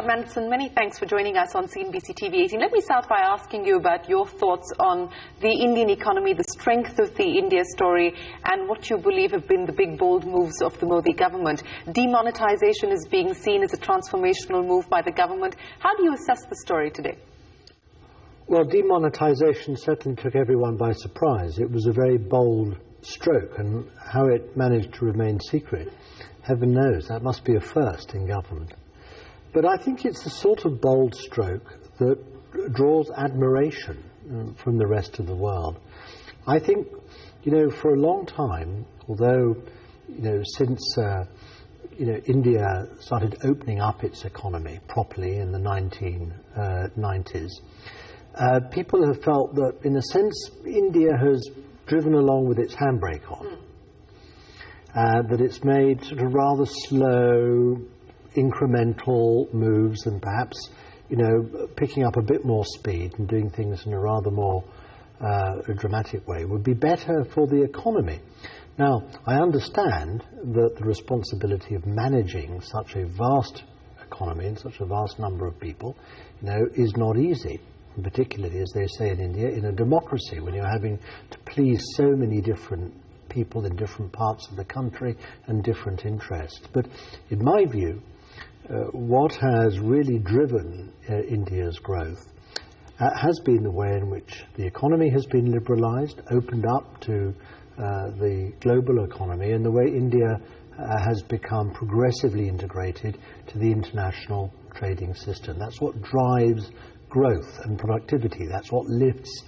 Mandelson, many thanks for joining us on CNBC TV 18. Let me start by asking you about your thoughts on the Indian economy, the strength of the India story, and what you believe have been the big, bold moves of the Modi government. Demonetization is being seen as a transformational move by the government. How do you assess the story today? Well, demonetization certainly took everyone by surprise. It was a very bold stroke, and how it managed to remain secret, heaven knows, that must be a first in government. But I think it's the sort of bold stroke that draws admiration from the rest of the world. I think, for a long time, although, since, India started opening up its economy properly in the 1990s, people have felt that, in a sense, India has driven along with its handbrake on. That it's made sort of rather slow, incremental moves, and perhaps, picking up a bit more speed and doing things in a rather more dramatic way would be better for the economy. Now, I understand that the responsibility of managing such a vast economy and such a vast number of people, is not easy, and particularly, as they say in India, in a democracy, when you're having to please so many different people in different parts of the country and different interests. But in my view, what has really driven India's growth has been the way in which the economy has been liberalized, opened up to the global economy, and the way India has become progressively integrated to the international trading system. That's what drives growth and productivity. That's what lifts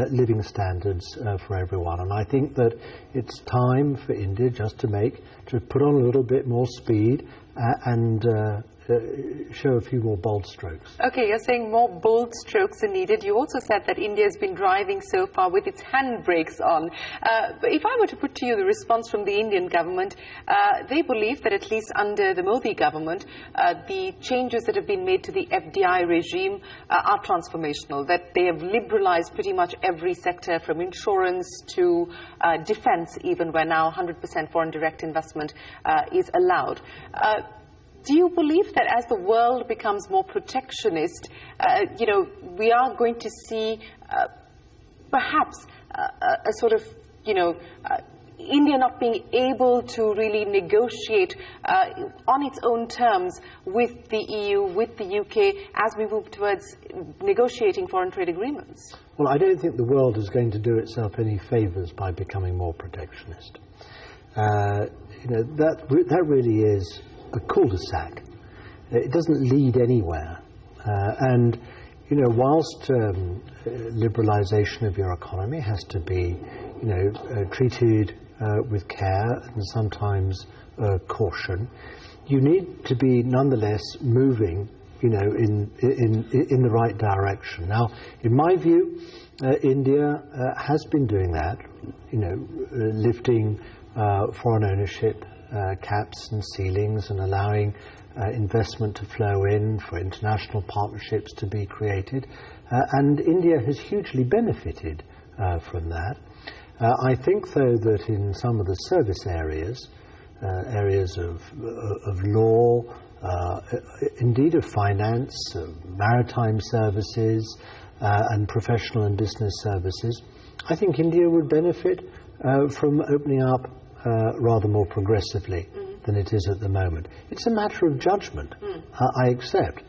living standards for everyone. And I think that it's time for India just to put on a little bit more speed and show a few more bold strokes. Okay, you're saying more bold strokes are needed. You also said that India has been driving so far with its handbrakes on. But if I were to put to you the response from the Indian government, they believe that at least under the Modi government, the changes that have been made to the FDI regime are transformational, that they have liberalized pretty much every sector from insurance to defense, even where now 100% foreign direct investment is allowed. Do you believe that as the world becomes more protectionist, we are going to see perhaps a sort of, India not being able to really negotiate on its own terms with the EU, with the UK, as we move towards negotiating foreign trade agreements? Well, I don't think the world is going to do itself any favours by becoming more protectionist. That really is a cul-de-sac. It doesn't lead anywhere. And, whilst liberalisation of your economy has to be, treated with care and sometimes caution, you need to be nonetheless moving, in the right direction. Now, in my view, India has been doing that, lifting foreign ownership caps and ceilings, and allowing investment to flow in, for international partnerships to be created, and India has hugely benefited from that. I think, though, that in some of the service areas, areas of law, indeed of finance, maritime services, and professional and business services, I think India would benefit from opening up rather more progressively than it is at the moment. It's a matter of judgment, I accept.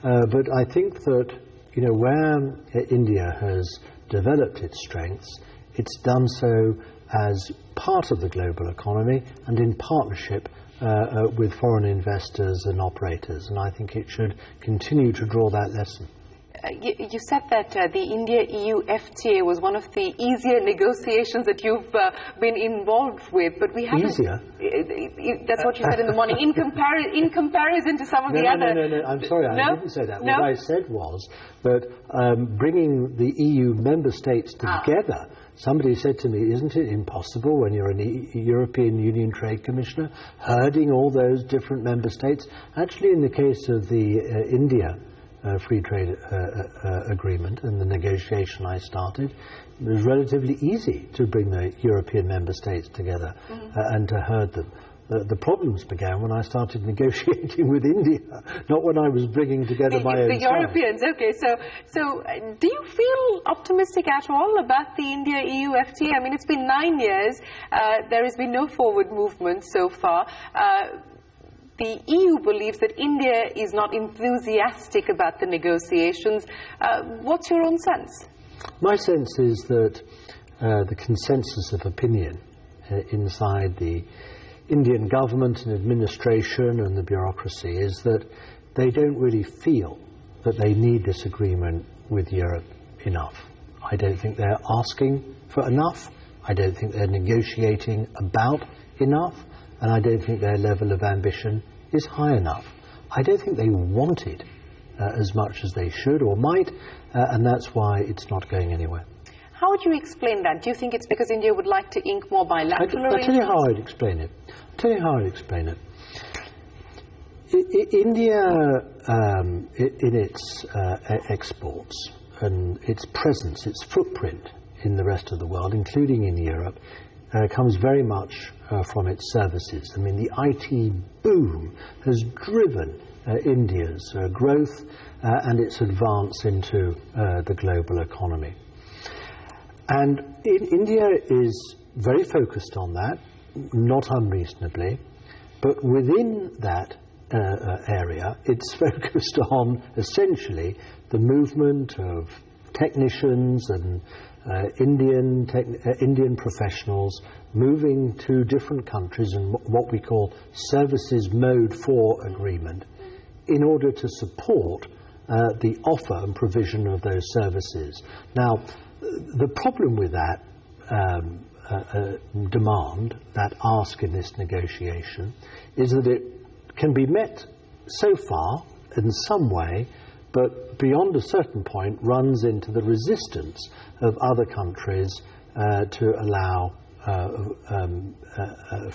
But I think that, where India has developed its strengths, it's done so as part of the global economy and in partnership with foreign investors and operators. And I think it should continue to draw that lesson. You said that the India-EU FTA was one of the easier negotiations that you've been involved with, but we haven't... Easier? That's what you said in the morning, in comparison to some of the other... No, I'm sorry, No? I didn't say that. No? What I said was that bringing the EU member states together, somebody said to me, isn't it impossible when you're an European Union Trade Commissioner, herding all those different member states? Actually, in the case of the India free trade agreement and the negotiation I started, it was relatively easy to bring the European member states together and to herd them. The problems began when I started negotiating with India, not when I was bringing together my own the Europeans. Okay, so do you feel optimistic at all about the India-EU FTA? I mean, it's been 9 years. There has been no forward movement so far. The EU believes that India is not enthusiastic about the negotiations. What's your own sense? My sense is that the consensus of opinion inside the Indian government and administration and the bureaucracy is that they don't really feel that they need this agreement with Europe enough. I don't think they're asking for enough. I don't think they're negotiating about enough. And I don't think their level of ambition is high enough. I don't think they want it as much as they should or might, and that's why it's not going anywhere. How would you explain that? Do you think it's because India would like to ink more bilateral arrangements? I'll tell you how I'd explain it. India, in its exports and its presence, its footprint in the rest of the world, including in Europe, comes very much from its services. I mean, the IT boom has driven India's growth and its advance into the global economy. And India is very focused on that, not unreasonably, but within that area, it's focused on essentially the movement of technicians and Indian professionals moving to different countries in what we call services mode 4 agreement in order to support the offer and provision of those services. Now, the problem with that demand, that ask in this negotiation, is that it can be met so far in some way, but beyond a certain point runs into the resistance of other countries to allow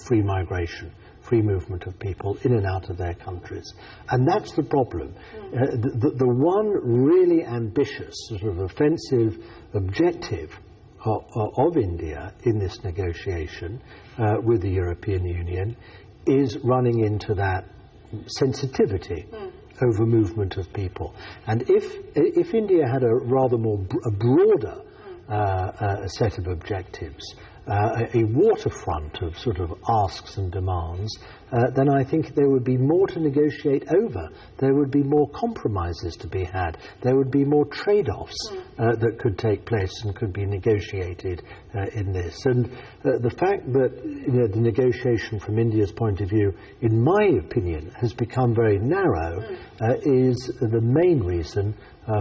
free migration, free movement of people in and out of their countries. And that's the problem. The one really ambitious, sort of offensive objective of India in this negotiation with the European Union is running into that sensitivity over movement of people. And if India had a rather more broader set of objectives, a waterfront of sort of asks and demands, then I think there would be more to negotiate over. There would be more compromises to be had. There would be more trade-offs that could take place and could be negotiated in this. And the fact that the negotiation from India's point of view, in my opinion, has become very narrow is the main reason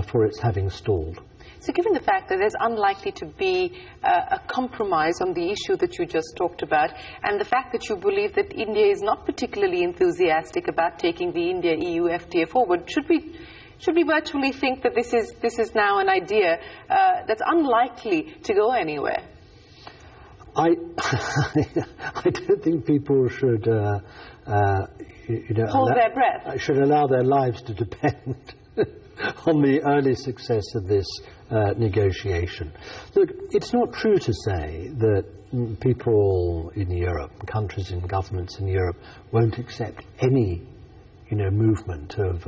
for its having stalled. So given the fact that there's unlikely to be a compromise on the issue that you just talked about, and the fact that you believe that India is not particularly enthusiastic about taking the India-EU FTA forward, should we virtually think that this is now an idea that's unlikely to go anywhere? I don't think people should hold their breath. Should allow their lives to depend on the early success of this negotiation. Look, it's not true to say that people in Europe, countries and governments in Europe, won't accept any, movement of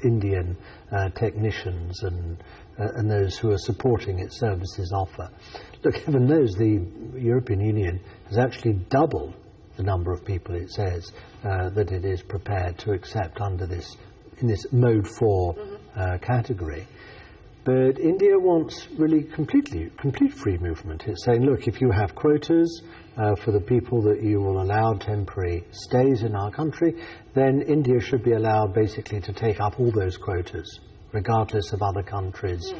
Indian technicians and those who are supporting its services offer. Look, heaven knows the European Union has actually doubled the number of people it says that it is prepared to accept under this, in this mode 4 category. But India wants really complete free movement. It's saying, look, if you have quotas for the people that you will allow temporary stays in our country, then India should be allowed basically to take up all those quotas, regardless of other countries'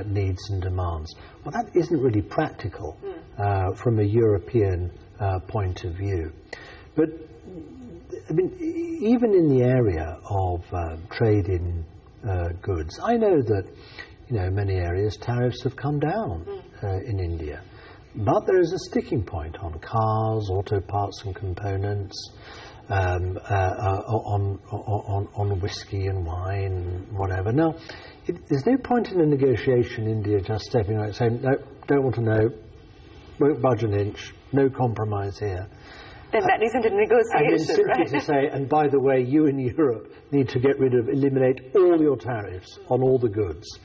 needs and demands. Well, that isn't really practical from a European point of view. But I mean, even in the area of trade in goods, I know that in many areas tariffs have come down in India, but there is a sticking point on cars, auto parts and components, on whiskey and wine, whatever. Now, there's no point in a negotiation India just stepping out saying, no, don't want to know, won't budge an inch, no compromise here. then that isn't a negotiation, and then simply right? to say, and by the way, you in Europe need to eliminate all your tariffs on all the goods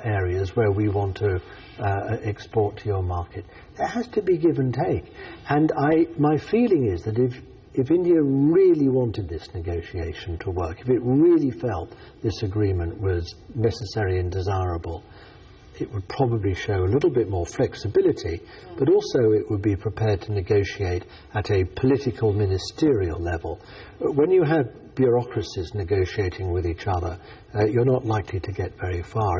areas where we want to export to your market. There has to be give and take. And my feeling is that if India really wanted this negotiation to work, if it really felt this agreement was necessary and desirable, it would probably show a little bit more flexibility, but also it would be prepared to negotiate at a political ministerial level. When you have bureaucracies negotiating with each other, you're not likely to get very far.